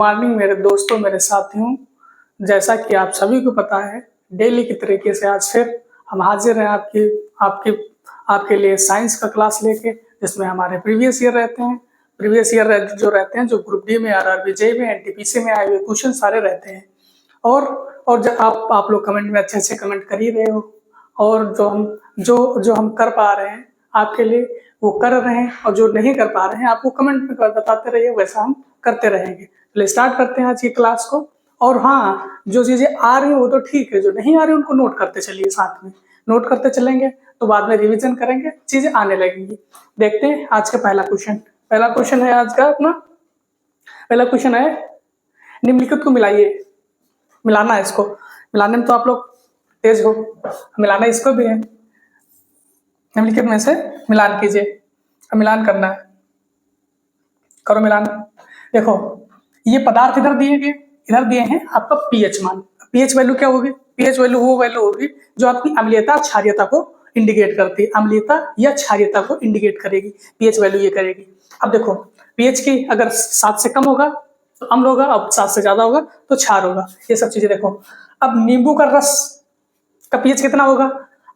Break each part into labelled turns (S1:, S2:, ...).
S1: Morning मेरे दोस्तों, मेरे साथियों। जैसा कि आप सभी को पता है, डेली की तरीके से आज फिर हम हाजिर हैं आपके आपके लिए साइंस का क्लास लेके, जिसमें हमारे प्रीवियस ईयर रहते हैं। प्रीवियस ईयर जो रहते हैं, जो ग्रुप डी में, आरआरबी जेईई में, एनटीपीसी में आए हुए क्वेश्चन सारे रहते हैं। और जब आप लोग कमेंट में अच्छे अच्छे कमेंट कर ही रहे हो, और जो हम कर पा रहे हैं आपके लिए वो कर रहे हैं, और जो नहीं कर पा रहे हैं आपको कमेंट में बताते रहिए, वैसा हम करते रहेंगे। चलिए स्टार्ट करते हैं आज की क्लास को। और हाँ, जो चीजें आ रही हैं वो तो ठीक है, जो नहीं आ रही उनको नोट करते चलिए, साथ में नोट करते चलेंगे तो बाद में रिवीजन करेंगे, चीजें आने लगेंगी। देखते हैं आज का पहला क्वेश्चन है आज का अपना। पहला क्वेश्चन है, निम्नलिखित को मिलाइए। मिलाना है इसको, मिलाने में तो आप लोग तेज हो, मिलाना इसको भी है। निम्नलिखित में से मिलान कीजिए, मिलान करना है, करो मिलान। देखो ये पदार्थ इधर दिए हैं आपका पीएच मान। पीएच वैल्यू क्या होगी? पीएच वैल्यू वो वैल्यू होगी जो आपकी अम्लीयता क्षारीयता को इंडिकेट करती है। अम्लीयता या क्षारीयता को इंडिकेट करेगी, पीएच वैल्यू ये करेगी। अब देखो पीएच की अगर 7 से कम होगा तो अम्ल होगा, अब 7 से ज्यादा होगा तो क्षार होगा। ये सब चीजें देखो। अब नींबू का रस का पीएच कितना होगा,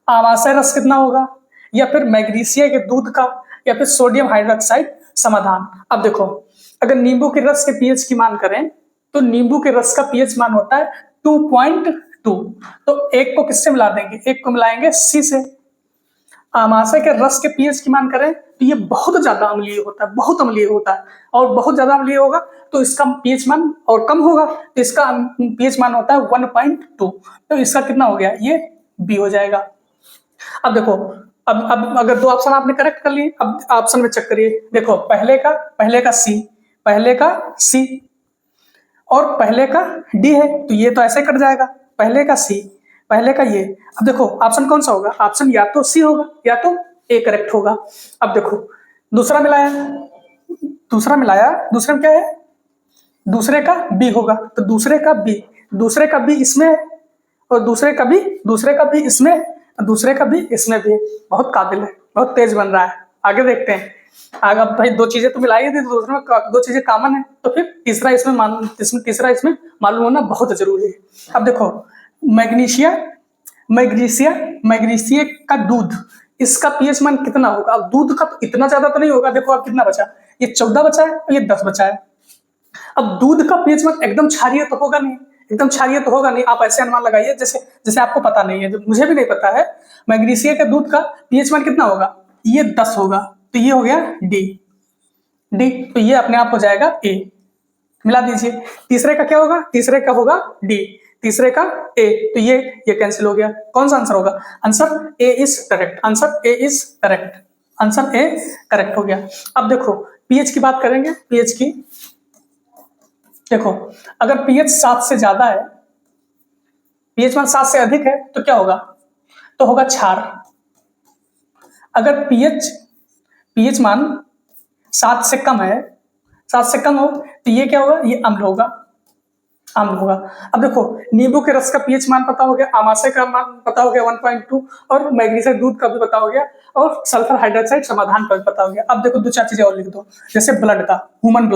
S1: आमाशय रस कितना होगा, या फिर मैग्नीशिया के दूध का, या फिर सोडियम हाइड्रोक्साइड समाधान। अब देखो अगर नींबू के रस के पीएच की मान करें तो नींबू के रस का पीएच मान होता है 2.2। तो एक को किससे मिला देंगे? एक को मिलाएंगे सी से। आमाशय के रस के पीएच की मान करें तो ये बहुत ज्यादा अम्लीय होता है, बहुत अम्लीय होता है, और बहुत ज्यादा अम्लीय होगा तो इसका पीएच मान, और कम होगा तो इसका पीएच मान होता है 1.2। तो इसका कितना हो गया? ये बी हो जाएगा। अब देखो, अब अगर दो ऑप्शन आपने करेक्ट कर लिए, अब ऑप्शन में चेक करिए। देखो पहले का सी और पहले का डी है, तो ये तो ऐसे कट जाएगा, पहले का सी पहले का ये। अब देखो ऑप्शन कौन सा होगा? ऑप्शन या तो सी होगा या तो ए करेक्ट होगा। अब देखो दूसरा मिलाया, दूसरे में क्या है? दूसरे का बी होगा, तो दूसरे का बी इसमें है, और दूसरे का भी इसमें, दूसरे का भी इसमें भी। बहुत काबिल है, बहुत तेज बन रहा है। आगे देखते हैं। आगे अब भाई दो चीजें तो मिलाई थी, दूसरे में दो चीजें कॉमन है, तो फिर तीसरा इसमें मालूम होना बहुत जरूरी है। अब देखो मैग्नीशिया का दूध, इसका पीएच मान कितना होगा? अब दूध का तो इतना ज्यादा तो नहीं होगा। देखो अब कितना बचा, ये 14 बचा है और ये 10 बचा है। अब दूध का पीएच मान एकदम क्षारीय तो होगा नहीं, आप ऐसे अनुमान लगाइए जैसे आपको पता नहीं है, जो मुझे भी नहीं पता है। मैग्नीशिया के दूध का पीएच मान कितना होगा? ये 10 होगा, तो ये हो गया डी। तो ये अपने आप हो जाएगा ए। मिला दीजिए। तीसरे का क्या होगा? तीसरे का होगा डी, तीसरे का ए, तो ये कैंसिल हो गया। कौन सा आंसर होगा? Answer A is correct. Answer A correct हो गया। अब देखो पीएच की बात करेंगे। पीएच की देखो, अगर पीएच 7 से ज्यादा है, पीएच मान 7 से अधिक है तो क्या होगा? तो होगा क्षार। अगर पीएच मान 7 से कम हो तो ये क्या होगा? ये अम्ल होगा। अब देखो नींबू के रस का पीएच मान पता हो गया, आमाशय का मान पता हो गया 1.2, और मैग्नीशिया दूध का भी पता हो गया, और सल्फर हाइड्रोक्साइड समाधान का भी पता हो गया। अब देखो 2-4 चीजें और लिख दो, जैसे ब्लड का, ह्यूमन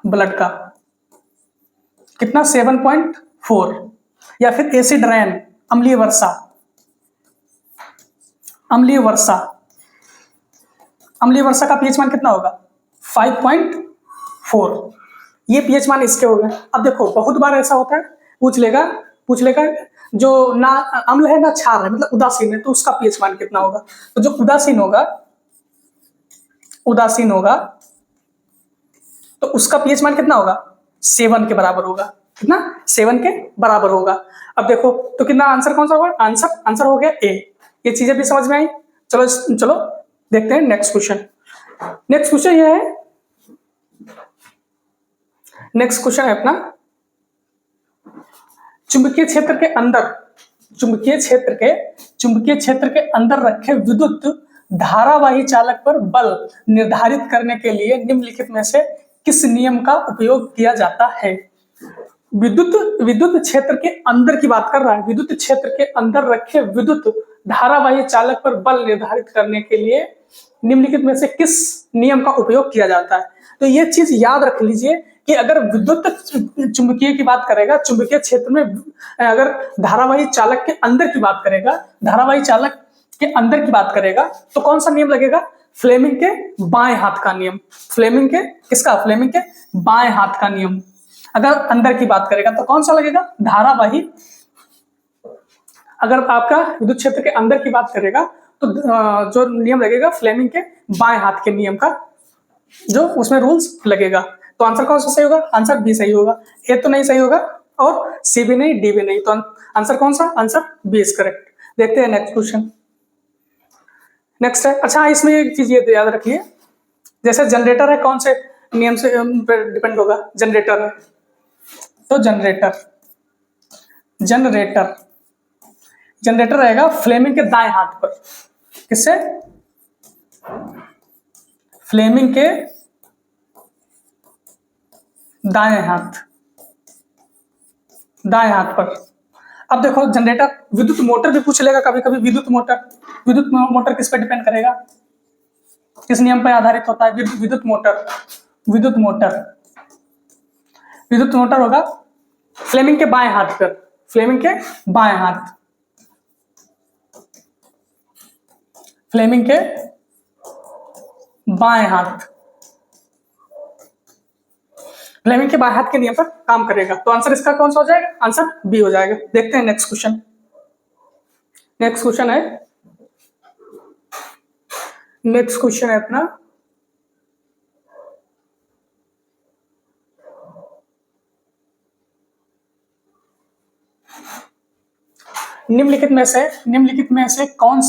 S1: ब्लड का कितना? 7.4। या फिर एसिड रेन, अम्लीय वर्षा का पीएच मान कितना होगा? 5.4। ये पीएच मान इसके हो गए। अब देखो बहुत बार ऐसा होता है, पूछ लेगा जो ना अम्ल है ना क्षार है, मतलब उदासीन है, तो उसका पीएच मान कितना होगा? तो जो उदासीन होगा तो उसका पीएच मान कितना होगा? 7 के बराबर होगा। कितना? 7 के बराबर होगा। अब देखो तो कितना आंसर कौन सा होगा? आंसर हो गया ए। ये चीजें भी समझ में आई। चलो देखते हैं नेक्स्ट क्वेश्चन। नेक्स्ट क्वेश्चन है अपना, चुंबकीय क्षेत्र के अंदर रखे विद्युत धारावाही चालक पर बल निर्धारित करने के लिए निम्नलिखित में से किस नियम का उपयोग किया जाता है? विद्युत क्षेत्र के अंदर की बात कर रहा है। विद्युत क्षेत्र के अंदर रखे विद्युत धारावाही चालक पर बल निर्धारित करने के लिए निम्नलिखित में से किस नियम का उपयोग किया जाता है? तो ये चीज याद रख लीजिए कि अगर विद्युत चुंबकीय की बात करेगा, चुंबकीय क्षेत्र में अगर धारावाही चालक के अंदर की बात करेगा, धारावाही चालक के अंदर की बात करेगा तो कौन सा नियम लगेगा? फ्लेमिंग के बाएं हाथ का नियम। फ्लेमिंग के किसका? फ्लेमिंग के बाएं हाथ का नियम। अगर अंदर की बात करेगा तो कौन सा लगेगा? धारावाही। अगर आपका विद्युत क्षेत्र के अंदर की बात करेगा तो जो नियम लगेगा फ्लेमिंग के बाएं हाथ के नियम का, जो उसमें रूल्स लगेगा। तो आंसर कौन सा सही होगा? आंसर बी सही होगा। ए तो नहीं सही होगा और सी भी नहीं, डी भी नहीं, तो आंसर कौन सा? Answer B is correct. देखते हैं नेक्स्ट क्वेश्चन। नेक्स्ट है, अच्छा इसमें एक चीज ये याद रखिए, जैसे जनरेटर है, कौन से नियम से डिपेंड होगा? जनरेटर है तो जनरेटर रहेगा फ्लेमिंग के दाएं हाथ पर। किससे? फ्लेमिंग के दाएं हाथ पर। अब देखो जनरेटर, विद्युत मोटर भी पूछ लेगा कभी कभी। विद्युत मोटर किस पे डिपेंड करेगा? किस नियम पर आधारित होता है? विद्युत मोटर होगा फ्लेमिंग के बाएं हाथ पर। फ्लेमिंग के बाएं हाथ के नियम पर काम करेगा। तो आंसर इसका कौन सा हो जाएगा? आंसर बी हो जाएगा। देखते हैं नेक्स्ट क्वेश्चन। नेक्स्ट क्वेश्चन है अपना, निम्नलिखित में से कौन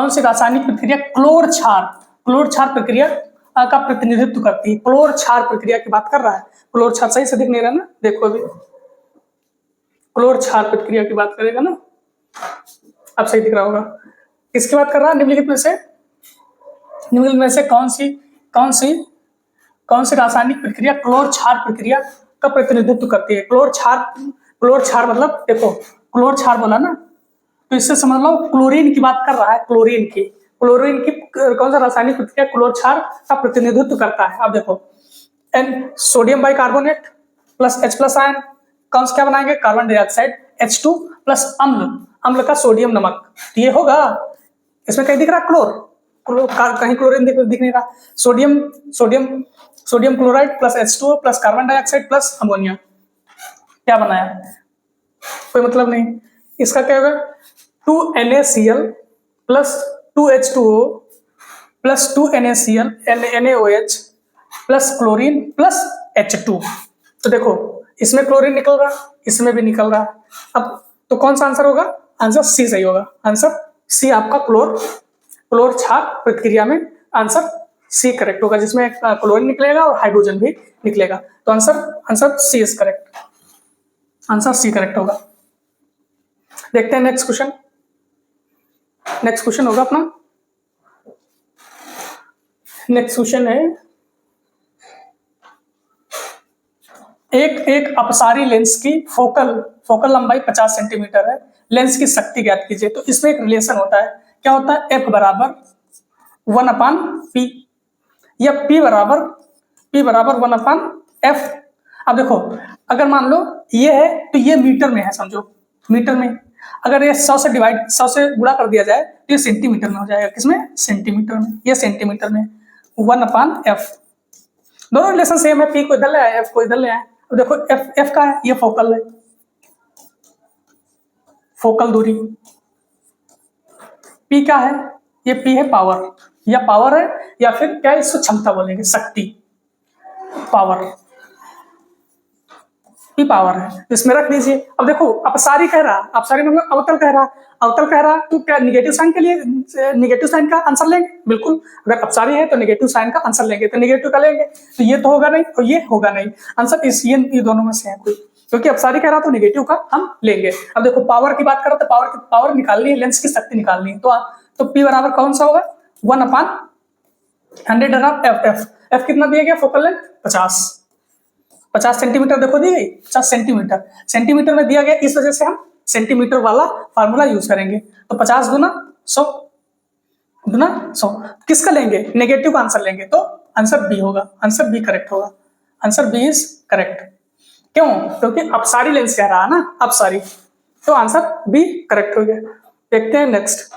S1: सी रासायनिक प्रक्रिया क्लोर क्षार प्रक्रिया का प्रतिनिधित्व करती है? क्लोर क्षार प्रक्रिया की बात कर रहा है। क्लोर क्षार सही से दिख नहीं रहा ना, देखो अभी क्लोर क्षार प्रक्रिया की बात करेगा ना, अब सही दिख रहा होगा। किसकी बात कर रहा है? निम्नलिखित में से कौन सी रासायनिक प्रक्रिया क्लोर क्षार प्रक्रिया का प्रतिनिधित्व करती है? क्लोर क्षार मतलब देखो, क्लोर क्षार बोला ना, तो इससे समझ लो क्लोरीन की बात कर रहा है। क्लोरीन की कौन सा रासायनिक प्रक्रिया क्लोर क्षार का प्रतिनिधित्व करता है? अब देखो, sodium bicarbonate plus H+ ion, कौन सा क्या बनाएंगे? कार्बन डाइऑक्साइड H2 प्लस अम्ल का सोडियम नमक। ये होगा, इसमें कहीं दिख रहा क्लोर कहीं क्लोरीन दिख नहीं रहा। Sodium chloride plus H2O plus carbon dioxide plus ammonia, क्या बनाया? कोई मतलब नहीं। इसका क्या होगा? 2NaCl plus 2H2O plus 2NaCl NaOH plus chlorine plus H2। तो देखो इसमें क्लोरीन निकल रहा, इसमें भी निकल रहा। अब तो कौन सा आंसर होगा? आंसर सी सही होगा। आंसर सी आपका क्लोर क्षार प्रक्रिया में आंसर सी करेक्ट होगा, जिसमें क्लोरीन निकलेगा और हाइड्रोजन भी निकलेगा। तो answer C is correct. Answer C correct होगा। देखते हैं नेक्स्ट क्वेश्चन होगा अपना। नेक्स्ट क्वेश्चन है, एक अपसारी लेंस की फोकल लंबाई 50 सेंटीमीटर है, लेंस की शक्ति ज्ञात कीजिए। तो इसमें एक रिलेशन होता है, क्या होता है? F बराबर 1/P या P बराबर 1/F। अब देखो, अगर मान लो ये है तो ये मीटर में है, समझो मीटर में। अगर ये 100 से गुणा कर दिया जाए तो ये सेंटीमीटर में हो जाएगा। किसमें? सेंटीमीटर में। ये सेंटीमीटर में 1/F। दोनों रिलेशन सेम है, P को इधर ले आए, F को इधर ले आए। अब देखो F का है, ये फोकल है, फोकल दूरी। P क्या है? ये P है पावर, या पावर है या फिर क्या इसको क्षमता बोलेंगे, शक्ति, पावर। P पावर है, तो इसमें रख लीजिए। अब देखो अपसारी कह रहा, अपसारी मतलब अवतल कह रहा, तो क्या निगेटिव साइन के लिए निगेटिव साइन का आंसर लेंगे? बिल्कुल, अगर अपसारी है तो निगेटिव साइन का आंसर लेंगे, तो निगेटिव का लेंगे, तो ये तो होगा नहीं और ये होगा नहीं। आंसर ये दोनों में से है कोई, क्योंकि अपसारी कह रहा तो निगेटिव का हम लेंगे। अब देखो पावर की बात करो तो पावर निकालनी है, लेंस की शक्ति निकालनी है, तो P बराबर कौन सा होगा? 1/100 F कितना दिया गया? Focal length 50 centimetre. देखो दी गई 50 सेंटीमीटर में दिया गया, इस वजह से हम सेंटीमीटर वाला फार्मूला यूज करेंगे। तो 50 गुना 100 किसका लेंगे? नेगेटिव का आंसर लेंगे, तो आंसर बी होगा। आंसर बी करेक्ट होगा। Answer B is correct. क्यों? क्योंकि अपसारी लेंस कह रहा है ना, अपसारी, तो आंसर बी करेक्ट हो गया। देखते हैं नेक्स्ट।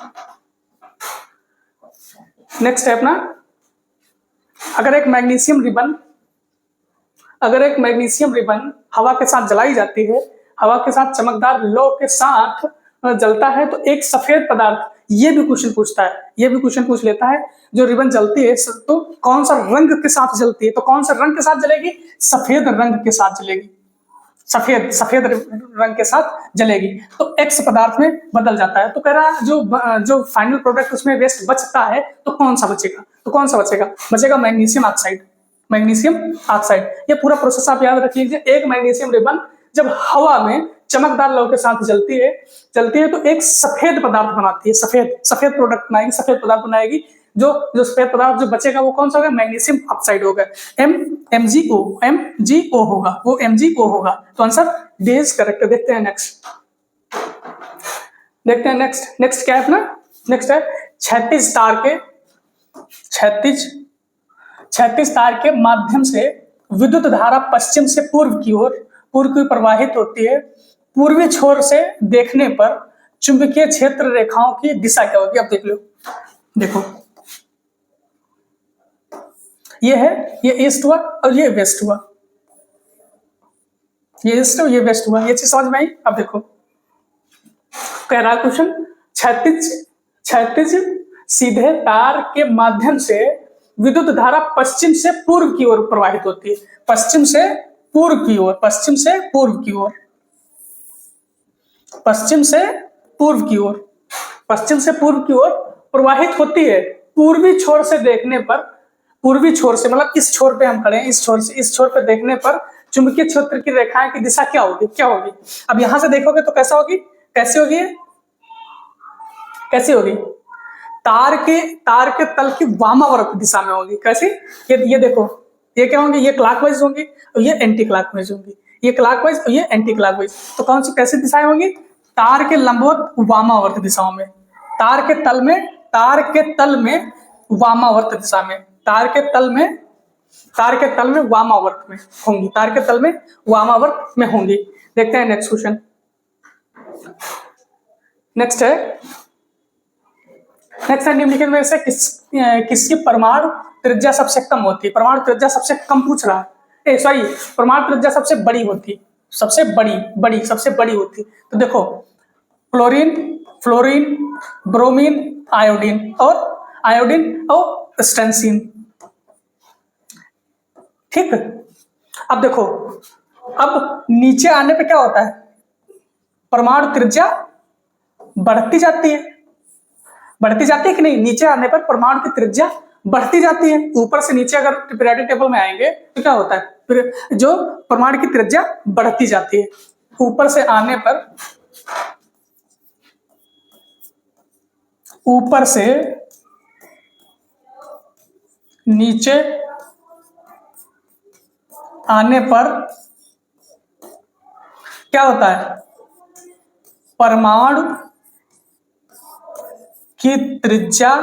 S1: नेक्स्ट है अपना, अगर एक मैग्नीशियम रिबन हवा के साथ जलाई जाती है, हवा के साथ चमकदार लौ के साथ जलता है तो एक सफेद पदार्थ, ये भी क्वेश्चन पूछता है, ये भी क्वेश्चन पूछ लेता है, जो रिबन जलती है तो कौन सा रंग के साथ जलती है, तो कौन सा रंग के साथ जलेगी? सफेद रंग के साथ जलेगी, सफेद रंग के साथ जलेगी, तो एक्स पदार्थ में बदल जाता है। तो कह रहा है जो फाइनल प्रोडक्ट उसमें वेस्ट बचता है तो कौन सा बचेगा? तो कौन सा बचेगा? बचेगा मैग्नीशियम ऑक्साइड। मैग्नीशियम ऑक्साइड, ये पूरा प्रोसेस आप याद रख लीजिए। एक मैग्नीशियम रिबन जब हवा में चमकदार लौ के साथ जलती है तो एक सफेद पदार्थ बनाती है, सफेद प्रोडक्ट बनाएगी, सफेद पदार्थ बनाएगी। जो सफेद पदार्थ जो बचेगा वो कौन सा होगा? मैग्नीशियम ऑक्साइड होगा, MgO होगा, वो MgO होगा। तो आंसर डी इज करेक्ट। देखते हैं नेक्स्ट, नेक्स्ट क्या है अपना? नेक्स्ट है क्षैतिज तार के माध्यम से विद्युत धारा पश्चिम से पूर्व की ओर प्रवाहित होती है। पूर्वी छोर से देखने पर चुंबकीय क्षेत्र रेखाओं की दिशा क्या होगी? आप देख लो, देखो ये है, ये ईस्ट हुआ और ये वेस्ट हुआ, ये ईस्ट और ये वेस्ट हुआ, ये चीज समझ में आई? अब देखो कह रहा क्वेश्चन, क्षैतिज सीधे तार के माध्यम से विद्युत धारा पश्चिम से पूर्व की ओर प्रवाहित होती है, पश्चिम से पूर्व की ओर प्रवाहित होती है। पूर्वी छोर से देखने पर, पूर्वी छोर से मतलब इस छोर पे हम खड़े हैं, इस छोर पे देखने पर चुंबकीय क्षेत्र की रेखाएं की दिशा क्या होगी? अब यहां से देखोगे तो कैसा होगी? कैसी होगी? तार के तल की वामावर्त दिशा में होगी। कैसी? ये देखो, ये क्या होंगे? ये क्लॉकवाइज होंगी और ये एंटी क्लॉकवाइज होंगी, ये क्लॉकवाइज और ये एंटी क्लॉकवाइज। तो कौन सी कैसी दिशाएं होंगी? तार के लंबवत वामावर्त दिशाओं में, तार के तल में वामावर्त दिशा में, तार के तल में वामावर्त में होंगी, तार के तल में वामावर्त में होंगी। देखते हैं नेक्स्ट क्वेश्चन। नेक्स्ट है निम्नलिखित में से किसकी परमाणु त्रिज्या सबसे कम होती है? परमाणु त्रिज्या सबसे कम पूछ रहा है, परमाणु त्रिज्या सबसे बड़ी होती, सबसे बड़ी होती। तो देखो, क्लोरीन, फ्लोरीन, ब्रोमीन, आयोडीन और स्टेंसिन। ठीक, अब देखो, अब नीचे आने पे क्या होता है? परमाणु त्रिज्या बढ़ती जाती है कि नहीं? नीचे आने पर परमाणु की त्रिज्या बढ़ती जाती है। ऊपर से नीचे अगर पीरियोडिक टेबल में आएंगे तो क्या होता है? फिर जो परमाणु की त्रिज्या बढ़ती जाती है, ऊपर से आने नीचे आने पर क्या होता है? परमाणु की त्रिज्या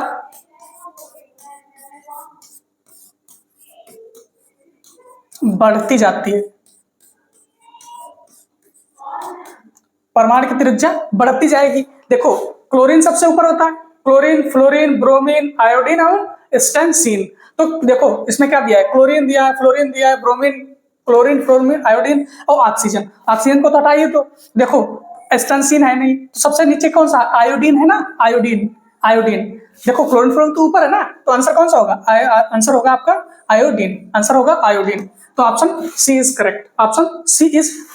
S1: बढ़ती जाती है, परमाणु की त्रिज्या बढ़ती जाएगी। देखो, क्लोरीन सबसे ऊपर होता है, क्लोरीन, फ्लोरीन, ब्रोमीन, आयोडीन और स्टेंसिन। तो देखो इसमें क्या दिया है? क्लोरीन दिया है, फ्लोरीन दिया है, क्लोरीन, आयोडीन और ऑक्सीजन को तो हटाइए। तो देखो स्टेंसिन है नहीं, तो सबसे नीचे कौन सा? आयोडीन है ना, आयोडीन। देखो क्लोरीन, फ्लोरीन तो ऊपर है ना, तो आंसर कौन सा होगा? आंसर होगा आपका आयोडीन। तो ऑप्शन सी इज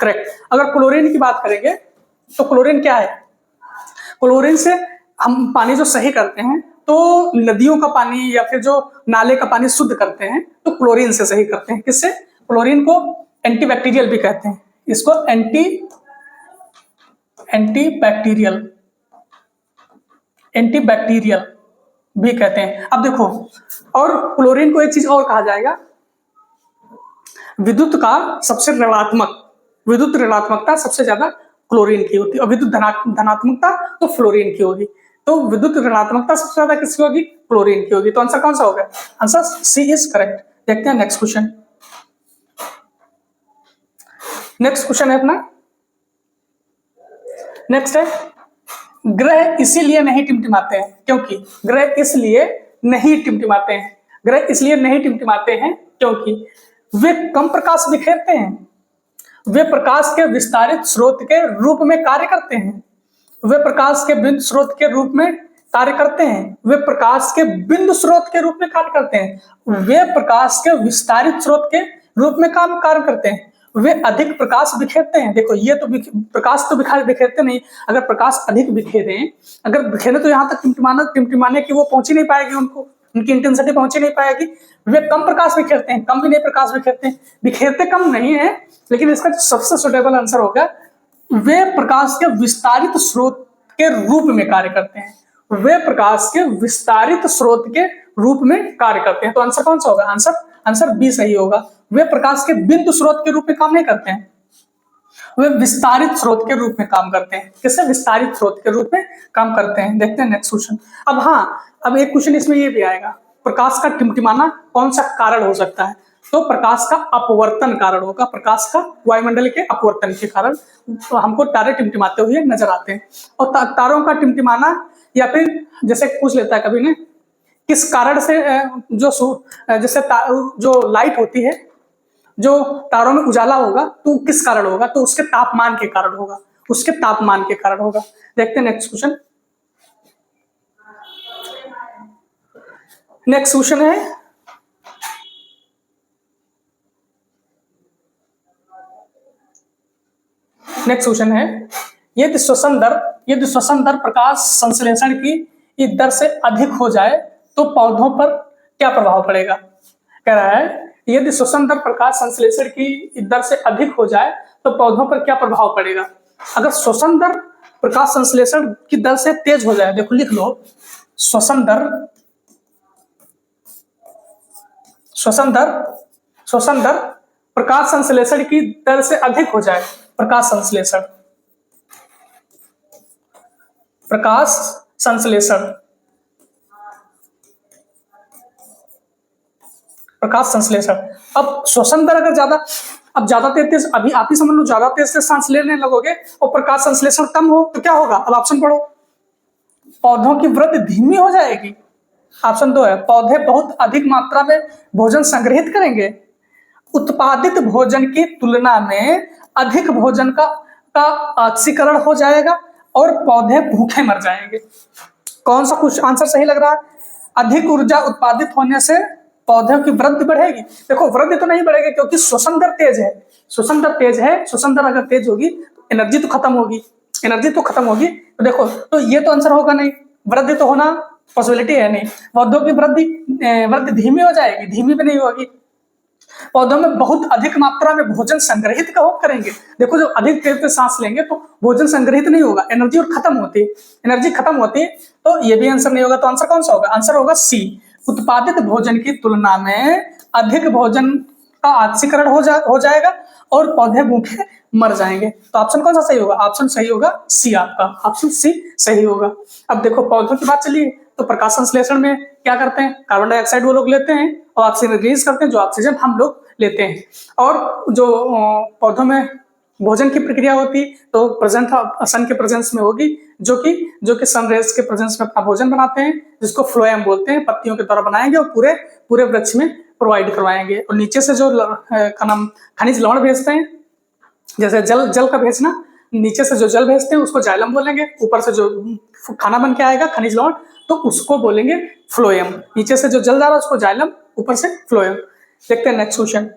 S1: करेक्ट। अगर क्लोरीन की बात करेंगे तो क्लोरीन क्या है? क्लोरीन से हम पानी जो सही करते हैं, तो नदियों का पानी या फिर जो नाले का पानी शुद्ध करते हैं तो क्लोरीन से सही करते हैं। किससे? क्लोरीन को एंटीबैक्टीरियल भी कहते हैं, इसको एंटीबैक्टीरियल भी कहते हैं। अब देखो, और क्लोरीन को एक चीज और कहा जाएगा, विद्युत ऋणात्मकता सबसे ज्यादा क्लोरीन की होती है और विद्युत धनात्मकता तो फ्लोरीन की होगी। तो विद्युत ऋणात्मकता सबसे ज्यादा किसकी होगी? क्लोरीन की होगी। तो आंसर कौन सा होगा? Answer C is correct. देखते हैं नेक्स्ट क्वेश्चन। नेक्स्ट क्वेश्चन है अपना, नेक्स्ट है ग्रह इसीलिए नहीं टिमटिमाते हैं, क्योंकि ग्रह इसलिए नहीं टिमटिमाते हैं, ग्रह इसलिए नहीं टिमटिमाते हैं क्योंकि वे कम प्रकाश बिखेरते हैं, वे प्रकाश के विस्तारित स्रोत के रूप में कार्य करते हैं, वे प्रकाश के बिंदु स्रोत के रूप में कार्य करते हैं, वे प्रकाश के बिंदु स्रोत के रूप में कार्य करते हैं, वे प्रकाश के विस्तारित स्रोत के रूप में कार्य करते हैं, वे अधिक प्रकाश बिखेरते हैं। देखो ये तो प्रकाश तो बिखेरते नहीं, अगर प्रकाश अधिक बिखेरे, अगर बिखेरे तो यहाँ तक टिमटिमाने की वो पहुंच ही नहीं पाएगी, उनको उनकी इंटेंसिटी पहुंच ही नहीं पाएगी। वे कम प्रकाश बिखेरते हैं, कम भी नहीं प्रकाश बिखेरते हैं, बिखेरते कम नहीं है, लेकिन इसका सबसे सुटेबल आंसर होगा वे प्रकाश के विस्तारित स्रोत के रूप में कार्य करते हैं, वे प्रकाश के विस्तारित स्रोत के रूप में कार्य करते हैं। तो आंसर कौन सा होगा? आंसर बी सही होगा। वे प्रकाश के बिंदु स्रोत के रूप में काम नहीं करते हैं, वे विस्तारित स्रोत के रूप में काम करते हैं। किससे? विस्तारित स्रोत के रूप में काम करते हैं। देखते हैं नेक्स्ट क्वेश्चन। अब एक क्वेश्चन इसमें ये भी आएगा, प्रकाश का टिमटिमाना कौन सा कारण हो सकता है? तो प्रकाश का अपवर्तन कारण होगा, प्रकाश का वायुमंडल के अपवर्तन के कारण तो हमको तारे टिमटिमाते हुए नजर आते हैं। और तारों का टिमटिमाना, या फिर जैसे पूछ लेता है कभी ने, किस कारण से जैसे जो लाइट होती है, जो तारों में उजाला होगा तो किस कारण होगा? तो उसके तापमान के कारण होगा, उसके तापमान के कारण होगा। देखते हैं नेक्स्ट क्वेश्चन। नेक्स्ट क्वेश्चन है, यदि श्वसन दर प्रकाश संश्लेषण की दर से अधिक हो जाए तो पौधों पर क्या प्रभाव पड़ेगा? कह रहा है यदि श्वसन दर प्रकाश संश्लेषण की दर से अधिक हो जाए तो पौधों पर क्या प्रभाव पड़ेगा? अगर श्वसन दर प्रकाश संश्लेषण की दर से तेज हो जाए, देखो लिख लो, श्वसन दर प्रकाश संश्लेषण की दर से अधिक हो जाए, प्रकाश संश्लेषण। अब श्वसन दर अगर ज्यादा तेज, अभी आप ही समझ लो, ज्यादा तेज से सांस लेने लगोगे और प्रकाश संश्लेषण कम हो तो क्या होगा? अब ऑप्शन पढ़ो। पौधों की वृद्धि धीमी हो जाएगी। ऑप्शन 2 है, पौधे बहुत अधिक मात्रा में भोजन संग्रहित करेंगे, उत्पादित भोजन की तुलना में अधिक भोजन का ऑक्सीकरण हो जाएगा और पौधे भूखे मर जाएंगे। कौन सा कुछ आंसर सही लग रहा है? अधिक ऊर्जा उत्पादित होने से पौधों की वृद्धि बढ़ेगी। देखो वृद्धि तो नहीं बढ़ेगी क्योंकि श्वसन दर तेज है, श्वसन दर अगर तेज होगी तो एनर्जी तो खत्म होगी, तो देखो तो ये तो आंसर होगा नहीं, वृद्धि तो होना पॉसिबिलिटी है नहीं। पौधों की वृद्धि धीमी हो जाएगी, धीमी भी नहीं होगी। पौधों में बहुत अधिक मात्रा में भोजन संग्रहित करेंगे। देखो जो अधिक देर से सांस लेंगे तो भोजन संग्रहित नहीं होगा, एनर्जी खत्म होती है, तो ये भी आंसर नहीं होगा। तो आंसर कौन सा होगा? आंसर होगा सी, उत्पादित भोजन की तुलना में अधिक भोजन का ऑक्सीकरण हो जाएगा और पौधे भूखे मर जाएंगे। तो ऑप्शन कौन सा सही होगा? ऑप्शन सही होगा सी, आपका ऑप्शन सी सही होगा। अब देखो पौधों की बात चलिए, तो प्रकाश संश्लेषण में क्या करते हैं? कार्बन डाइऑक्साइड वो लोग लेते हैं और ऑक्सीजन रिलीज करते हैं, जो ऑक्सीजन हम लोग लेते हैं। और जो पौधों में भोजन की प्रक्रिया होती तो प्रेजेंट सन के प्रेजेंस में होगी, जो कि सनरेज के प्रेजेंस में अपना भोजन बनाते हैं, जिसको फ्लोएम बोलते हैं, पत्तियों के द्वारा बनाएंगे और पूरे वृक्ष में प्रोवाइड करवाएंगे। और नीचे से जो खनिज लवण भेजते हैं, जैसे जल का भेजना, नीचे से जो जल भेजते हैं उसको जाइलम बोलेंगे, ऊपर से जो खाना बन के आएगा खनिज लवण तो उसको बोलेंगे फ्लोएम। नीचे से जो जल जा रहा है उसको जाइलम, ऊपर से फ्लोएम। देखते हैं नेक्स्ट क्वेश्चन।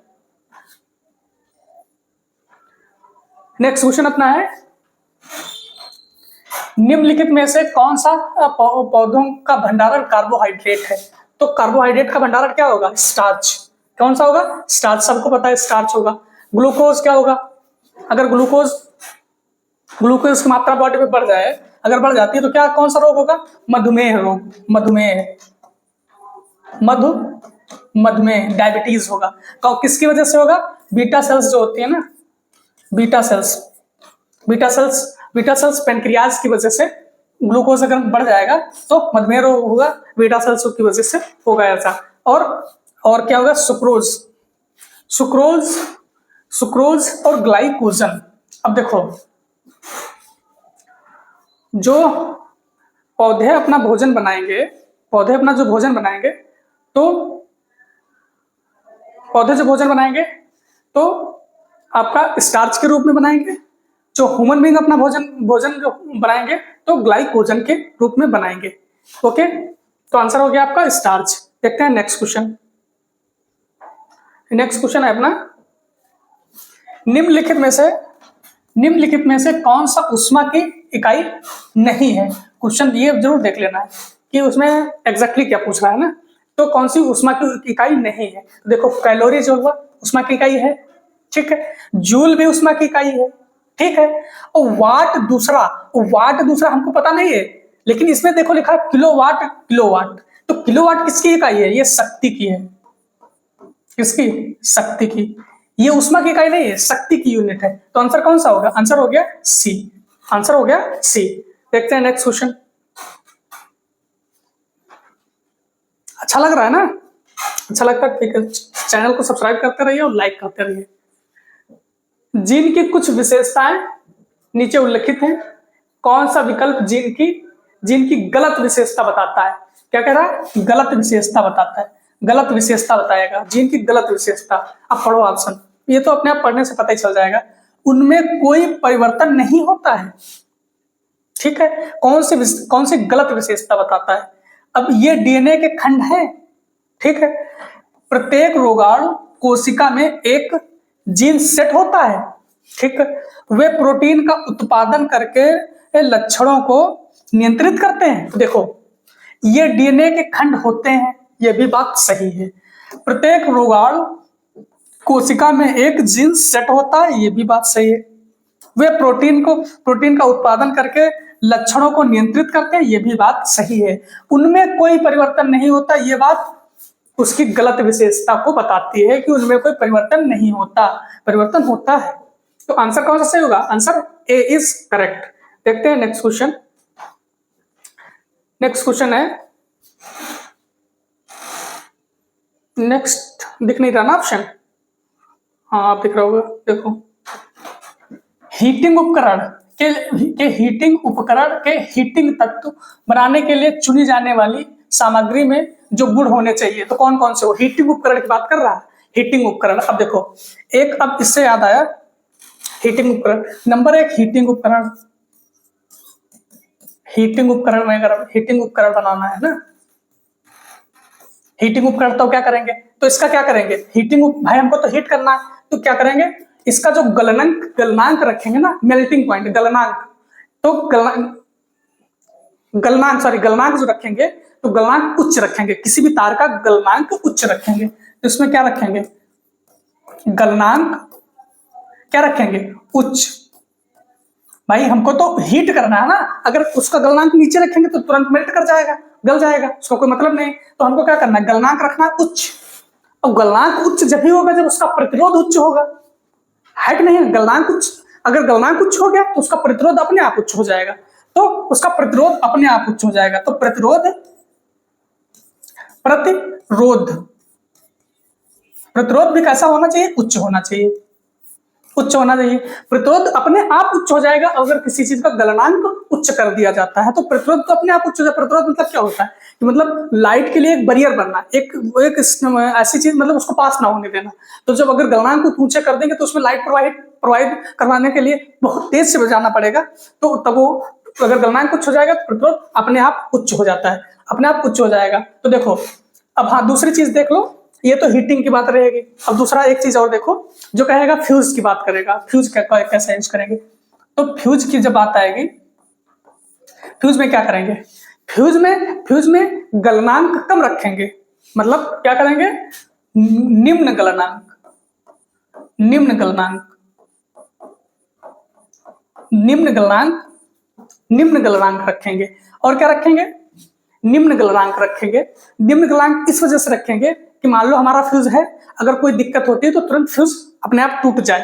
S1: अपना है, निम्नलिखित में से कौन सा पौधों का भंडारण कार्बोहाइड्रेट है? तो कार्बोहाइड्रेट का भंडारण क्या होगा? स्टार्च। कौन सा होगा? स्टार्च, सबको पता है स्टार्च होगा। ग्लूकोज क्या होगा? अगर ग्लूकोज की मात्रा बॉडी में बढ़ जाए, अगर बढ़ जाती है तो क्या कौन सा रोग होगा? मधुमेह रोग, मधुमेह डायबिटीज होगा। किसकी वजह से होगा? बीटा सेल्स जो होती है ना, बीटा सेल्स पेनक्रियाज की वजह से ग्लूकोज अगर बढ़ जाएगा तो मधुमेह रोग होगा, बीटा सेल्स की वजह से होगा ऐसा। और क्या होगा? सुक्रोज और ग्लाइकोजन। अब देखो, जो पौधे अपना भोजन बनाएंगे, पौधे अपना जो भोजन बनाएंगे, तो पौधे जो भोजन बनाएंगे तो आपका स्टार्च के रूप में बनाएंगे। जो ह्यूमन बीइंग अपना भोजन जो बनाएंगे तो ग्लाइकोजन के रूप में बनाएंगे। ओके, तो आंसर हो गया आपका स्टार्च। देखते हैं नेक्स्ट क्वेश्चन। नेक्स्ट क्वेश्चन है अपना, निम्नलिखित में से कौन सा ऊष्मा की इकाई नहीं है। क्वेश्चन ये जरूर देख लेना है कि उसमें एग्जैक्टली क्या पूछ रहा है ना। तो कौन सी ऊष्मा की इकाई नहीं है, तो देखो कैलोरी जो हुआ ऊष्मा की इकाई है, ठीक है। जूल भी ऊष्मा की इकाई है, ठीक है। और वाट दूसरा हमको पता नहीं है, लेकिन इसमें देखो लिखा है किलोवाट। तो किलोवाट किसकी इकाई है, ये शक्ति की है। किसकी, शक्ति की। ये ऊष्मा की इकाई नहीं है, शक्ति की यूनिट है। तो आंसर कौन सा होगा, आंसर हो गया सी। आंसर हो गया सी। देखते हैं नेक्स्ट क्वेश्चन। अच्छा लग रहा है ना, अच्छा लगता है, ठीक है। चैनल को सब्सक्राइब करते रहिए और लाइक करते रहिए। जीन की कुछ विशेषताएं नीचे उल्लिखित हैं। कौन सा विकल्प जीन की गलत विशेषता बताता है। क्या कह रहा है, गलत विशेषता बताता है, गलत विशेषता बताएगा जीन की गलत विशेषता। अब पढ़ो ऑप्शन, ये तो अपने आप पढ़ने से पता ही चल जाएगा। उनमें कोई परिवर्तन नहीं होता है, ठीक है। कौन सी गलत विशेषता बताता है। अब ये डीएनए के खंड है, ठीक है। प्रत्येक रोगाणु कोशिका में एक जीन सेट होता है, ठीक है। वे प्रोटीन का उत्पादन करके लक्षणों को नियंत्रित करते हैं। देखो, ये डीएनए के खंड होते हैं, ये भी बात सही है। प्रत्येक रोगाणु कोशिका में एक जीन सेट होता है, ये भी बात सही है। वे प्रोटीन का उत्पादन करके लक्षणों को नियंत्रित करते हैं, ये भी बात सही है। उनमें कोई परिवर्तन नहीं होता, ये बात उसकी गलत विशेषता को बताती है कि उनमें कोई परिवर्तन नहीं होता, परिवर्तन होता है। तो आंसर कौन सा सही होगा, आंसर ए इज करेक्ट। देखते हैं नेक्स्ट क्वेश्चन। नेक्स्ट क्वेश्चन है, नेक्स्ट दिख नहीं रहा ना ऑप्शन, हाँ आप दिख रहा होगा। देखो, हीटिंग उपकरण के हीटिंग तत्व बनाने के लिए चुनी जाने वाली सामग्री में जो गुण होने चाहिए, तो कौन कौन से हो। हीटिंग उपकरण की बात कर रहा है, हीटिंग उपकरण। अब देखो एक, अब इससे याद आया हीटिंग उपकरण। नंबर 1 हीटिंग उपकरण में अगर हीटिंग उपकरण बनाना है ना, हीटिंग उपकरण तो क्या करेंगे, तो इसका क्या करेंगे, भाई हमको तो हीट करना है, तो क्या करेंगे, इसका जो गलनांक रखेंगे ना, मेल्टिंग पॉइंट, गलनांक जो रखेंगे, तो गलनांक उच्च रखेंगे। किसी भी तार का गलनांक उच्च रखेंगे, तो इसमें क्या रखेंगे, गलनांक क्या रखेंगे, उच्च। भाई हमको तो हीट करना है ना, अगर उसका गलनांक नीचे रखेंगे तो तुरंत मेल्ट कर जाएगा, गल जाएगा, उसका कोई मतलब नहीं। तो हमको क्या करना है, गलनांक रखना है उच्च। अब गलनांक उच्च जब ही होगा जब उसका प्रतिरोध उच्च होगा, है कि नहीं। गलनांक उच्च, अगर गलनांक उच्च हो गया तो उसका प्रतिरोध अपने आप उच्च हो जाएगा, तो उसका प्रतिरोध अपने आप उच्च हो जाएगा। तो प्रतिरोध भी कैसा होना चाहिए, उच्च होना चाहिए, उच्च होना चाहिए। प्रतिरोध अपने आप उच्च हो जाएगा अगर किसी चीज का गलनांक उच्च कर दिया जाता है, तो प्रतिरोध तो अपने आप उच्च हो जाएगा। प्रतिरोध मतलब क्या होता है कि मतलब लाइट के लिए एक बैरियर बनना, एक ऐसी चीज, मतलब उसको पास ना होने देना। तो जब अगर गलनांक को ऊंचे कर देंगे तो उसमें लाइट प्रोवाइड करवाने के लिए बहुत तेज से बजाना पड़ेगा, तो तब वो अगर गलनांक उच्च हो जाएगा तो प्रतिरोध अपने आप उच्च हो जाता है, अपने आप उच्च हो जाएगा। तो देखो अब, हाँ दूसरी चीज देख लो, ये तो हीटिंग की बात रहेगी। अब दूसरा एक चीज और देखो, जो कहेगा फ्यूज की बात करेगा, फ्यूज कैसे यूज करेंगे। तो फ्यूज की जब बात आएगी, फ्यूज में क्या करेंगे, फ्यूज में गलनांक कम रखेंगे, मतलब क्या करेंगे, निम्न गलनांक रखेंगे। और क्या रखेंगे, निम्न गलनांक रखेंगे। निम्न गलनांक इस वजह से रखेंगे कि मान लो हमारा फ्यूज है, अगर कोई दिक्कत होती है तो तुरंत फ्यूज अपने आप टूट जाए,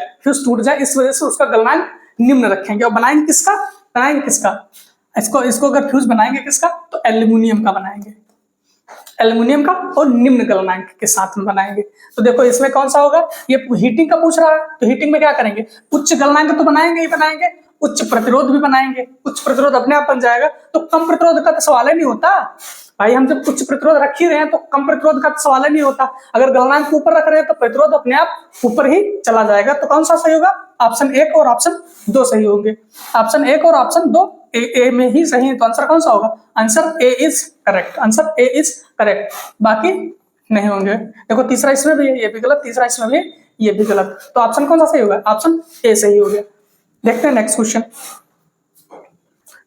S1: इस वजह से उसका गलनांक निम्न रखेंगे। और बनाएंगे किसका, इसको अगर फ्यूज बनाएंगे किसका, तो एल्यूमिनियम का बनाएंगे। एल्युमिनियम का और निम्न गलनांक के साथ में बनाएंगे। तो देखो इसमें कौन सा होगा, ये हीटिंग का पूछ रहा है, तो हीटिंग में क्या करेंगे, उच्च गलनांक तो बनाएंगे ही बनाएंगे, उच्च प्रतिरोध भी बनाएंगे। उच्च प्रतिरोध अपने आप बन जाएगा, तो कम प्रतिरोध का तो सवाल ही नहीं होता भाई। हम जब उच्च प्रतिरोध रख ही रहे हैं तो कम प्रतिरोध का तो सवाल ही नहीं होता। अगर गलनांक ऊपर रख रहे हैं तो प्रतिरोध अपने आप ऊपर ही चला जाएगा। तो कौन सा सही होगा, ऑप्शन 1 और ऑप्शन 2 सही होंगे। ऑप्शन 1 और ऑप्शन 2 ए में ही सही है। तो आंसर कौन सा होगा, answer A is correct, answer A is correct, बाकी नहीं होंगे। देखो तीसरा इसमें भी है, ये भी गलत, तीसरा इसमें भी है, ये भी गलत। तो ऑप्शन कौन सा सही होगा, ऑप्शन ए सही हो गया। देखते हैं नेक्स्ट क्वेश्चन।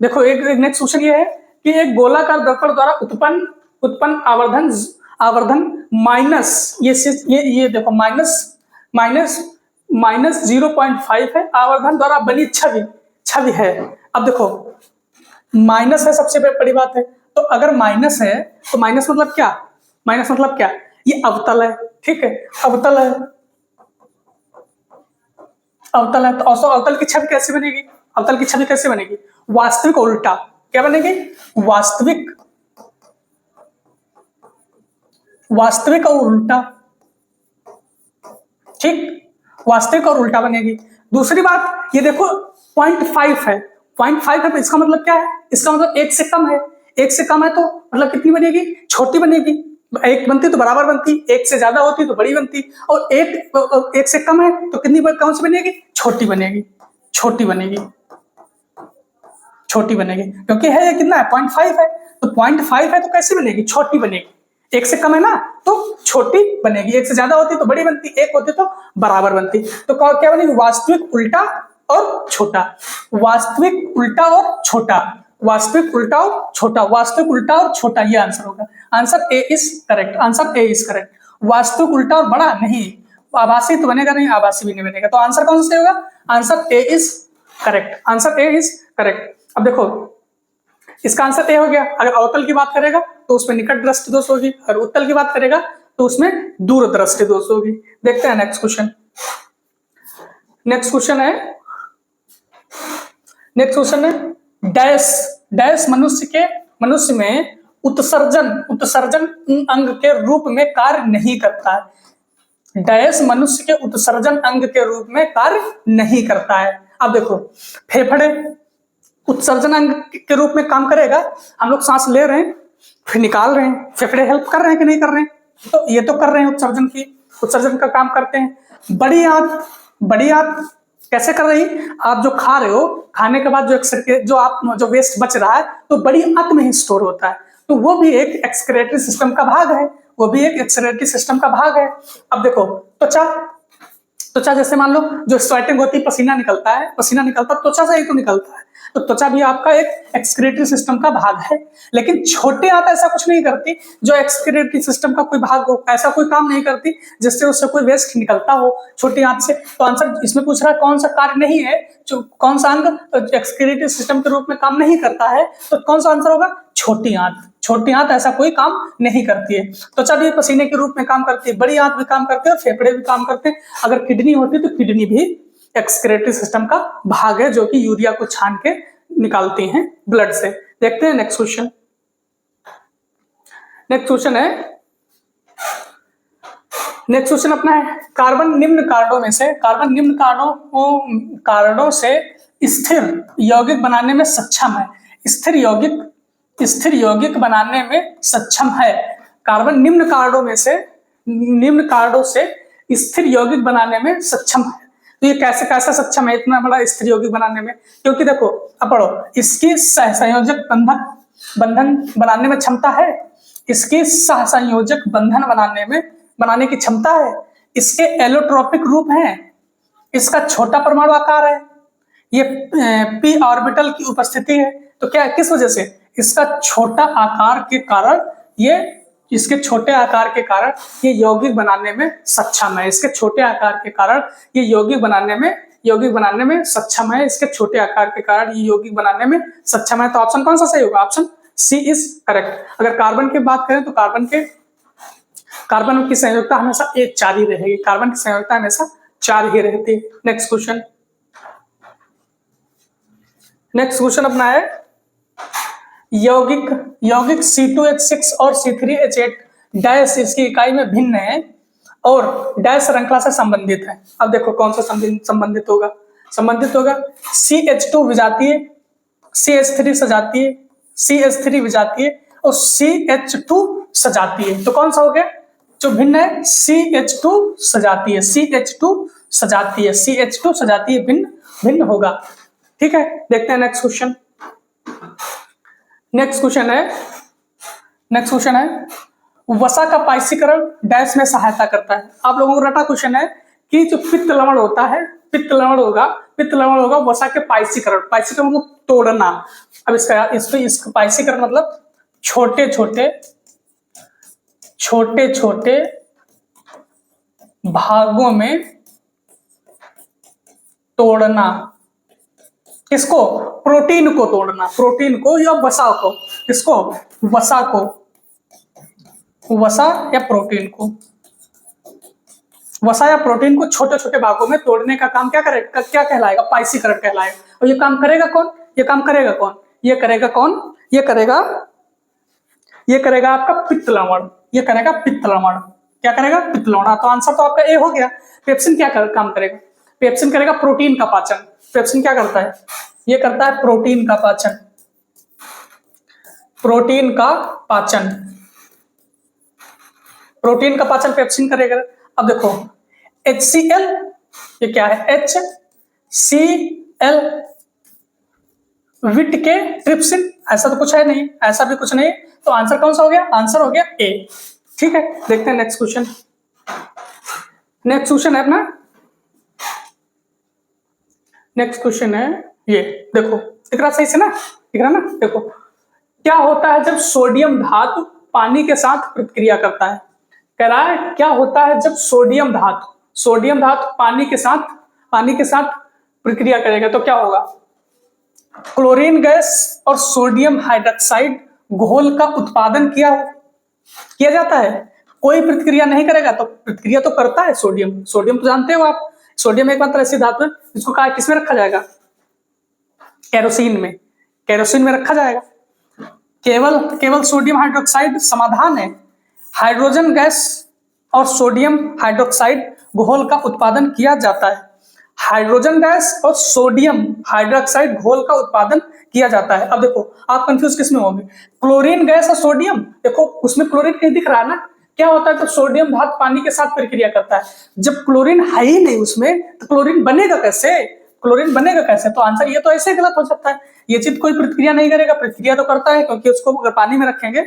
S1: देखो एक नेक्स्ट क्वेश्चन ये है कि एक गोलाकार दर्पण द्वारा उत्पन्न आवर्धन माइनस ये देखो माइनस 0.5 है, आवर्धन द्वारा बनी छवि है। अब देखो माइनस है, सबसे बड़ी बात है। तो अगर माइनस है तो माइनस मतलब क्या, माइनस मतलब क्या, ये अवतल है, ठीक है, अवतल है, अवतल है। तो अवतल की छवि कैसे बनेगी, अवतल की छवि कैसे बनेगी, वास्तविक और उल्टा, क्या बनेगी, वास्तविक और उल्टा, ठीक, वास्तविक और उल्टा बनेगी। दूसरी बात ये देखो 0.5 है, 0.5 है तो इसका मतलब क्या है, इसका मतलब 1 से कम है, 1 से कम है तो मतलब कितनी बनेगी, छोटी बनेगी। 1 बनती तो बराबर बनती, 1 से ज्यादा होती तो बड़ी बनती, और 1 से कम है तो कितनी कौन सी बनेगी, छोटी बनेगी, छोटी बनेगी, छोटी बनेगी। क्योंकि है ये कितना है, 0.5 है, तो 0.5 है तो कैसी बनेगी, छोटी बनेगी। 1 से कम है ना तो छोटी बनेगी, 1 से ज्यादा होती तो बड़ी बनती, 1 होती तो बराबर बनती। तो क्या बनेगी, वास्तविक उल्टा और छोटा, वास्तविक उल्टा और छोटा, वास्तविक उल्टा और छोटा, वास्तविक उल्टा और छोटा, ये आंसर होगा। Answer A is correct, answer A is correct. वास्तविक उल्टा और बड़ा नहीं, आभासी तो बनेगा नहीं, आभासी भी नहीं बनेगा। तो आंसर कौन सा सही होगा, answer A is correct, answer A is correct. अब देखो इसका आंसर ए हो गया। अगर अवतल की बात करेगा तो उसमें निकट दृष्टि दोष होगी, और उत्तल की बात करेगा तो उसमें दूर दृष्टि दोष होगी। देखते हैं नेक्स्ट क्वेश्चन। नेक्स्ट क्वेश्चन है डैश मनुष्य में उत्सर्जन अंग के रूप में कार्य नहीं करता है। डैश मनुष्य के उत्सर्जन अंग के रूप में कार्य नहीं करता है। अब देखो फेफड़े उत्सर्जन अंग के रूप में काम करेगा, हम लोग सांस ले रहे हैं फिर निकाल रहे हैं, फेफड़े हेल्प कर रहे हैं कि नहीं कर रहे हैं, तो ये तो कर रहे हैं, उत्सर्जन का काम करते हैं। बड़ी आंत कैसे कर रही, आप जो खा रहे हो, खाने के बाद जो वेस्ट बच रहा है तो बड़ी आंत में ही स्टोर होता है, तो वो भी एक एक्सक्रीटरी सिस्टम का भाग है, वो भी एक एक्सक्रीटरी सिस्टम का भाग है। अब देखो त्वचा जैसे मान लो जो स्वेटिंग होती है, पसीना निकलता त्वचा से ही तो निकलता है, तो त्वचा भी आपका एक एक्सक्रीटरी सिस्टम का भाग है। लेकिन छोटी आंत ऐसा कुछ नहीं करती जो एक्सक्रीटरी सिस्टम का कोई भाग हो, ऐसा कोई काम नहीं करती जिससे उससे कोई वेस्ट निकलता हो छोटी आंत से। तो आंसर इसमें पूछ रहा है कौन सा कार्य नहीं है, जो कौन सा अंग एक्सक्रीटरी सिस्टम के रूप में काम नहीं करता है, तो कौन सा आंसर होगा, छोटी आंत। छोटी आंत ऐसा कोई काम नहीं करती है। त्वचा भी पसीने के रूप में काम करती है, बड़ी आंत भी काम करती है और फेफड़े भी काम करते हैं। अगर किडनी होती तो किडनी भी एक्सक्रीटरी सिस्टम का भाग है, जो कि यूरिया को छान के निकालती हैं ब्लड से। देखते हैं नेक्स्ट क्वेश्चन। नेक्स्ट क्वेश्चन अपना है कार्बन निम्न कारणों से स्थिर यौगिक बनाने में सक्षम है। स्थिर यौगिक बनाने में सक्षम है। कार्बन निम्न कारणों से स्थिर यौगिक बनाने में सक्षम है। तो ये कैसा सक्षम है इतना बड़ा स्थिर यौगिक बनाने में, क्योंकि देखो अब पढ़ो, इसकी सहसंयोजक बंधन बनाने में क्षमता है, इसकी सहसंयोजक बंधन बनाने की क्षमता है, इसके एलोट्रोपिक रूप हैं, इसका छोटा परमाणु आकार है, ये पी ऑर्बिटल की उपस्थिति है। तो क्या किस वजह से, इसका छोटा आकार के कारण इसके छोटे आकार के कारण ये यौगिक बनाने में सक्षम है। इसके छोटे आकार के कारण ये यौगिक बनाने में सक्षम है। इसके छोटे आकार के कारण ये यौगिक बनाने में सक्षम है। तो ऑप्शन कौन सा सही होगा, ऑप्शन सी इज करेक्ट। अगर कार्बन की बात करें तो कार्बन की संयोजकता हमेशा 4 ही रहेगी, कार्बन की संयोजकता हमेशा 4 ही रहती है। नेक्स्ट क्वेश्चन अपना है यौगिक यौगिक C2H6 और C3H8 डैश इसकी इकाई में भिन्न है और डैश श्रृंखला से संबंधित है। अब देखो कौन सा संबंधित होगा, CH2 विजातीय, CH3 सजातीय, CH3 विजातीय और CH2 सजातीय। तो कौन सा हो गया जो भिन्न है? CH2 सजातीय, CH2 सजातीय, CH2 सजातीय भिन्न होगा। ठीक है, देखते हैं नेक्स्ट क्वेश्चन। नेक्स्ट क्वेश्चन है वसा का पाइसीकरण डैश में सहायता करता है। आप लोगों को रटा क्वेश्चन है कि जो पित्त लवण होता है, पित्त लवण होगा वसा के पाइसीकरण मतलब तोड़ना। अब इसका पाइसीकरण मतलब छोटे छोटे भागों में तोड़ना। किसको? प्रोटीन को तोड़ना, प्रोटीन को या वसा को। किसको? वसा को, वसा या प्रोटीन को, वसा या प्रोटीन को छोटे छोटे भागों में तोड़ने का काम क्या करेगा? क्या कहलाएगा? पाइसीकरण कहलाएगा। और ये काम करेगा कौन? ये करेगा कौन? ये करेगा आपका पित्त लवण। ये करेगा पित्त लवण। क्या करेगा? पित्त लवण। तो आंसर तो आपका ए हो गया। पेप्सिन क्या काम करेगा? पेप्सिन करेगा प्रोटीन का पाचन। पेप्सिन क्या करता है? ये करता है प्रोटीन का पाचन, प्रोटीन का पाचन पेप्सिन करेगा। अब देखो HCl, ये क्या है? HCl विट के ट्रिप्सिन, ऐसा तो कुछ है नहीं, ऐसा भी कुछ नहीं। तो आंसर कौन सा हो गया? आंसर हो गया ए। ठीक है, देखते हैं नेक्स्ट क्वेश्चन। नेक्स्ट क्वेश्चन है ये, देखो दिख रहा सही से ना? दिख रहा ना? देखो क्या होता है जब सोडियम धातु पानी के साथ प्रतिक्रिया करता है? कह रहा है क्या होता है जब सोडियम धातु पानी के साथ प्रक्रिया करेगा तो क्या होगा? क्लोरीन गैस और सोडियम हाइड्रोक्साइड घोल का उत्पादन किया जाता है। कोई प्रतिक्रिया नहीं करेगा तो प्रतिक्रिया तो करता है सोडियम तो जानते हो आप, सोडियम एक मात्र ऐसी धातु है जिसको किसमें रखा जाएगा? केरोसिन में रखा जाएगा। केवल सोडियम हाइड्रोक्साइड समाधान है। हाइड्रोजन गैस और सोडियम हाइड्रोक्साइड घोल का उत्पादन किया जाता है। हाइड्रोजन गैस और सोडियम हाइड्रोक्साइड घोल का उत्पादन किया जाता है। अब देखो आप कंफ्यूज किसमें होंगे? क्लोरीन गैस और सोडियम, देखो उसमें क्लोरीन कहीं दिख रहा है ना? क्या होता है तो सोडियम धातु पानी के साथ प्रक्रिया करता है। जब क्लोरीन है ही नहीं उसमें तो क्लोरीन बनेगा कैसे? तो आंसर ये तो ऐसे गलत हो सकता है। ये चीज कोई प्रतिक्रिया नहीं करेगा, प्रतिक्रिया तो करता है क्योंकि उसको अगर पानी में रखेंगे,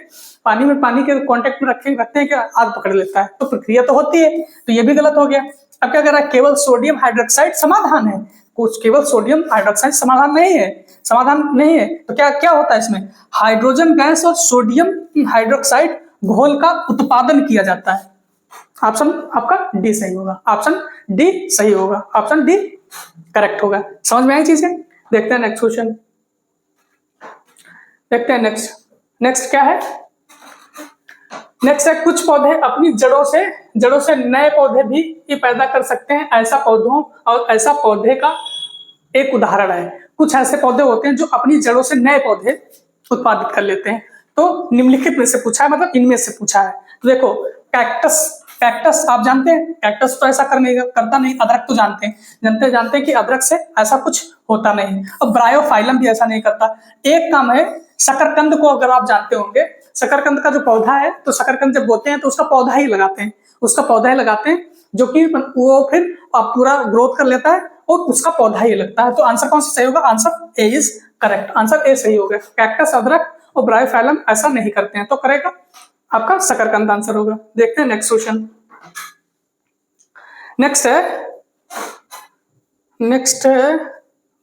S1: पानी के कांटेक्ट में रखते हैं कि आग पकड़ लेता है, तो प्रक्रिया तो होती है। तो ये भी गलत हो गया। अब क्या कर रहा है? केवल सोडियम हाइड्रोक्साइड समाधान है, कुछ केवल सोडियम हाइड्रोक्साइड समाधान नहीं है। तो क्या होता है इसमें? हाइड्रोजन गैस और सोडियम हाइड्रोक्साइड घोल का उत्पादन किया जाता है। ऑप्शन आपका डी सही होगा, ऑप्शन डी करेक्ट होगा। समझ में आई चीजें? देखते हैं नेक्स्ट क्वेश्चन। नेक्स्ट क्या है? नेक्स्ट है कुछ पौधे अपनी जड़ों से नए पौधे भी पैदा कर सकते हैं। ऐसा पौधे का एक उदाहरण है। कुछ ऐसे पौधे होते हैं जो अपनी जड़ों से नए पौधे उत्पादित कर लेते हैं। तो निम्नलिखित में से पूछा है, मतलब इनमें से पूछा है। तो देखो कैक्टस आप जानते हैं, कैक्टस तो ऐसा करता नहीं। अदरक तो जानते हैं कि अदरक से ऐसा कुछ होता नहीं। अब ब्रायोफाइलम भी ऐसा नहीं करता। एक काम है, शकरकंद को अगर आप जानते होंगे, शकरकंद का जो पौधा है, तो शकरकंद जब बोते हैं तो उसका पौधा ही लगाते हैं, जो कि वो फिर पूरा ग्रोथ कर लेता है और उसका पौधा ही लगता है। तो आंसर कौन सा सही होगा? Answer A is correct, answer A सही होगा। कैक्टस, अदरक और ब्रायोफाइलम ऐसा नहीं करते हैं, तो करेगा आपका शकरकंद आंसर होगा। देखते हैं नेक्स्ट क्वेश्चन। नेक्स्ट है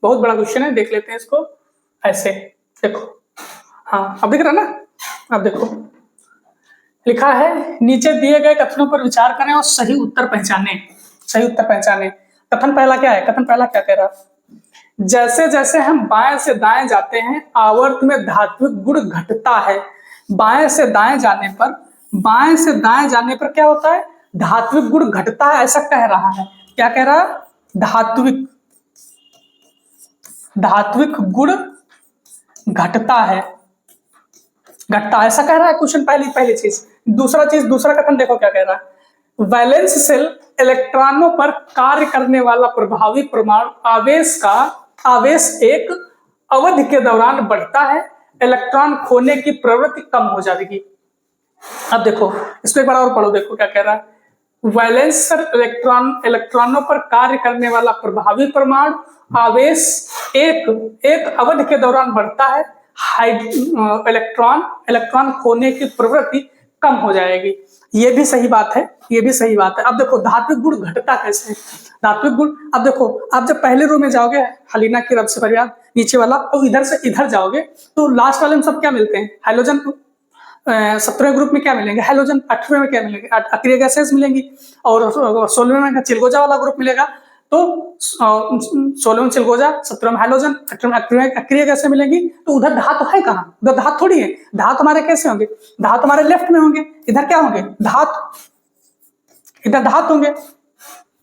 S1: बहुत बड़ा क्वेश्चन है, देख लेते हैं इसको। ऐसे देखो, हाँ अब दिख रहा ना? अब देखो लिखा है नीचे दिए गए कथनों पर विचार करें और सही उत्तर पहचानें। कथन पहला क्या है? कथन पहला क्या कह रहा है? जैसे जैसे हम बाएं से दाएं जाते हैं आवर्त में धात्विक गुण घटता है। बाएं से दाएं जाने पर क्या होता है? धात्विक गुण घटता है, ऐसा कह रहा है। क्या कह रहा है? धात्विक गुण घटता है। घटता, ऐसा कह रहा है क्वेश्चन। पहली चीज। दूसरा कथन देखो क्या कह रहा है। वैलेंस शेल इलेक्ट्रॉनों पर कार्य करने वाला प्रभावी परमाणु आवेश एक अवधि के दौरान बढ़ता है, इलेक्ट्रॉन खोने की प्रवृत्ति कम हो जाएगी। अब देखो इसको एक बार और पढ़ो, देखो क्या कह रहा है। वैलेंस इलेक्ट्रॉनों पर कार्य करने वाला प्रभावी परमाणु आवेश एक अवधि के दौरान बढ़ता है, इलेक्ट्रॉन खोने की प्रवृत्ति कम हो जाएगी। ये भी सही बात है, ये भी सही बात है। अब देखो धात्विक गुण घटता कैसे है। धात्विक गुण, अब देखो आप जब पहले रो में जाओगे, हलीना की रब से फरियाद नीचे वाला, तो इधर से इधर जाओगे तो लास्ट वाले में सब क्या मिलते हैं, हाइड्रोजन। 17वें ग्रुप में क्या मिलेंगे, हाइड्रोजन। 18वें में क्या मिलेंगे, अक्रिय गैसेस मिलेंगी। और 16वें में चिलगोजा वाला ग्रुप मिलेगा। तो 16वें में चिलगोजा, 17वें में हाइड्रोजन, 18वें में अक्रिय गैसें मिलेंगी। तो उधर धातु है कहाँ, उधर धातु थोड़ी है। धातु हमारे कैसे होंगे, धातु हमारे लेफ्ट में होंगे, इधर क्या होंगे, धातु, इधर धातु होंगे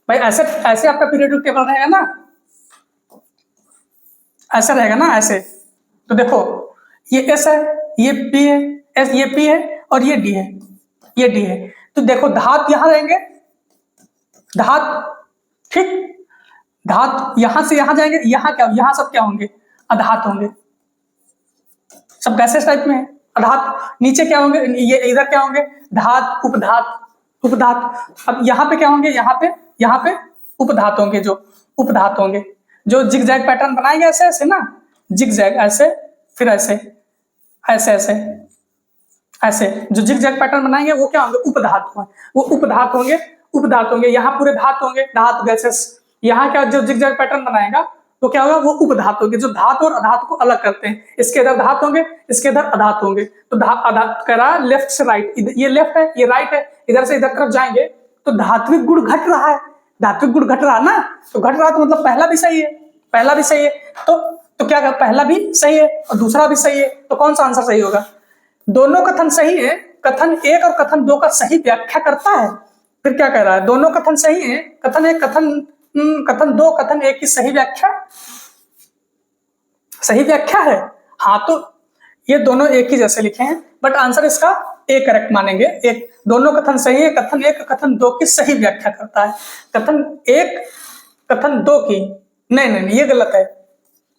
S1: भाई। ऐसे आपका पीरियोडिक टेबल रहेगा ना, ऐसा रहेगा ना, ऐसे। तो देखो ये एस है, ये पी है, ये पी है और ये डी है, ये डी है। तो देखो धातु यहां रहेंगे, धातु, ठीक, धातु यहां से यहां जाएंगे, यहां क्या, यहां सब क्या होंगे, अधातु होंगे, सब गैसेस टाइप में है। अधातु नीचे क्या होंगे, ये इधर क्या होंगे, धातु, उपधातु। अब यहाँ पे क्या होंगे, यहाँ पे उपधातु होंगे, जो उपधातु होंगे, जो जिगजैग पैटर्न बनाएंगे ऐसे ऐसे ना, जिगजैग ऐसे, फिर ऐसे ऐसे ऐसे ऐसे, जो जिगजैग पैटर्न बनाएंगे वो क्या होंगे, उपधातु, वो उपधातु होंगे। यहाँ पूरे धातु होंगे, धातु गैसेस। यहाँ क्या, जो जिगजैग पैटर्न बनाएगा तो क्या होगा, वो उपधातु होंगे, जो धातु और अधातु को अलग करते हैं। इसके इधर धातु होंगे, इसके इधर अधातु होंगे। तो अधातु करा लेफ्ट से राइट, ये लेफ्ट है, ये राइट है, इधर से इधर तरफ जाएंगे तो धात्विक गुण घट रहा है। धात्विक गुण घट रहा ना, तो घट रहा तो मतलब पहला भी सही है, पहला भी सही है। तो क्या, पहला भी सही है और दूसरा भी सही है, तो कौन सा आंसर सही होगा। दोनों कथन सही है, कथन 1 और कथन 2 का सही व्याख्या करता है। फिर क्या कह रहा है, दोनों कथन सही है, कथन 1, कथन 2, कथन 1 की सही व्याख्या है। हाँ, तो ये दोनों एक ही जैसे लिखे हैं, बट आंसर इसका ए करेक्ट मानेंगे। एक, दोनों कथन सही है, कथन 1 कथन 2 की सही व्याख्या करता है। कथन 1 कथन 2 की नहीं, ये गलत है,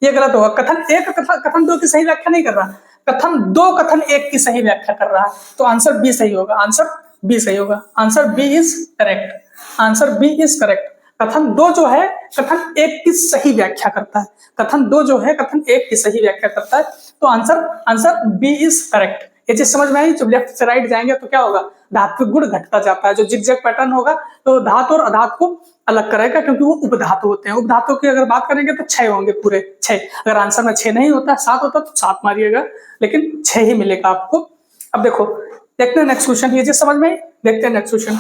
S1: ये गलत होगा। कथन 1 कथन 2 की सही व्याख्या नहीं कर रहा, कथन 2 कथन 1 की सही व्याख्या कर रहा है। तो आंसर बी सही होगा, आंसर बी सही होगा, answer B is correct, answer B is correct. कथन 2 जो है कथन 1 की सही व्याख्या करता है, कथन 2 जो है कथन 1 की सही व्याख्या करता है। तो आंसर बी इज करेक्ट। ये चीज समझ में आई। जब लेफ्ट से राइट जाएंगे तो क्या होगा, धात्विक गुण घटता जाता है। जो जिगजैग पैटर्न होगा तो धातु और अधातु को अलग करेगा, क्योंकि वो उपधातु होते हैं। उपधातु की अगर बात करेंगे तो 6 होंगे, पूरे 6। अगर आंसर में 6 नहीं होता, 7 होता तो 7 मारिएगा, लेकिन 6 ही मिलेगा आपको। अब देखो, देखते हैं नेक्स्ट क्वेश्चन। ये चीज समझ में आई, देखते हैं नेक्स्ट क्वेश्चन।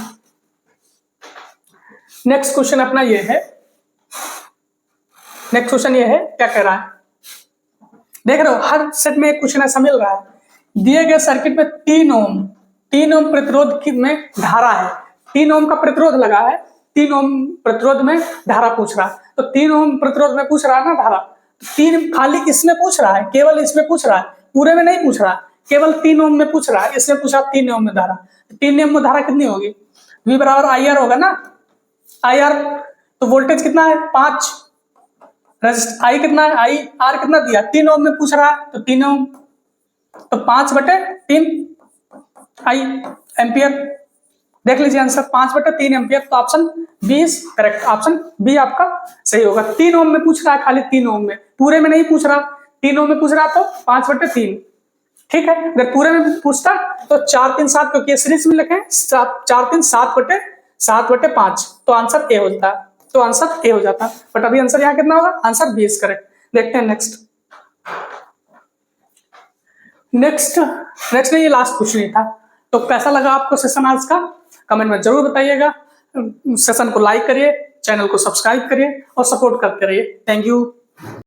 S1: नेक्स्ट क्वेश्चन अपना ये है, नेक्स्ट क्वेश्चन ये है, क्या कह रहा है, देख रहे हो हर सेट में एक क्वेश्चन ऐसा मिल रहा है। दिए गए सर्किट में 3 ओम प्रतिरोध में धारा है, 3 ओम का प्रतिरोध लगा है, 3 ओम प्रतिरोध में धारा पूछ रहा है। तो 3 ओम प्रतिरोध में पूछ रहा है ना धारा, 3 खाली इसमें पूछ रहा है, केवल इसमें पूछ रहा है, पूरे में नहीं पूछ रहा है, केवल 3 ओम में पूछ रहा है। इसमें पूछा 3 ओम में धारा, 3 ओम में धारा कितनी होगी, V बराबर IR होगा ना, IR। तो वोल्टेज कितना है 5, I कितना है, IR कितना दिया, 3 ओम में पूछ रहा है, तो 3 ओम, तो 5/3 I एम्पियर। देख लीजिए आंसर 5/3 एम्पियर। तो option B is correct, option B आपका सही होगा। 3 ओम में पूछ रहा है, खाली 3 ओम में, पूरे में नहीं पूछ रहा। 3 ओम में पूछ रहा तो 5/3, ठीक है। अगर पूरे में पूछता तो 4 3 7, क्योंकि सीरीज में लिखे 4 3 7/5, तो आंसर ए हो जाता, तो आंसर ए हो जाता। बट अभी आंसर यहाँ कितना होगा, आंसर बी इज करेक्ट। देखते हैं नेक्स्ट नहीं, ये लास्ट क्वेश्चन ही था। तो कैसा लगा आपको सेशन आज का, कमेंट में जरूर बताइएगा। सेशन को लाइक करिए, चैनल को सब्सक्राइब करिए और सपोर्ट करते रहिए। Thank you.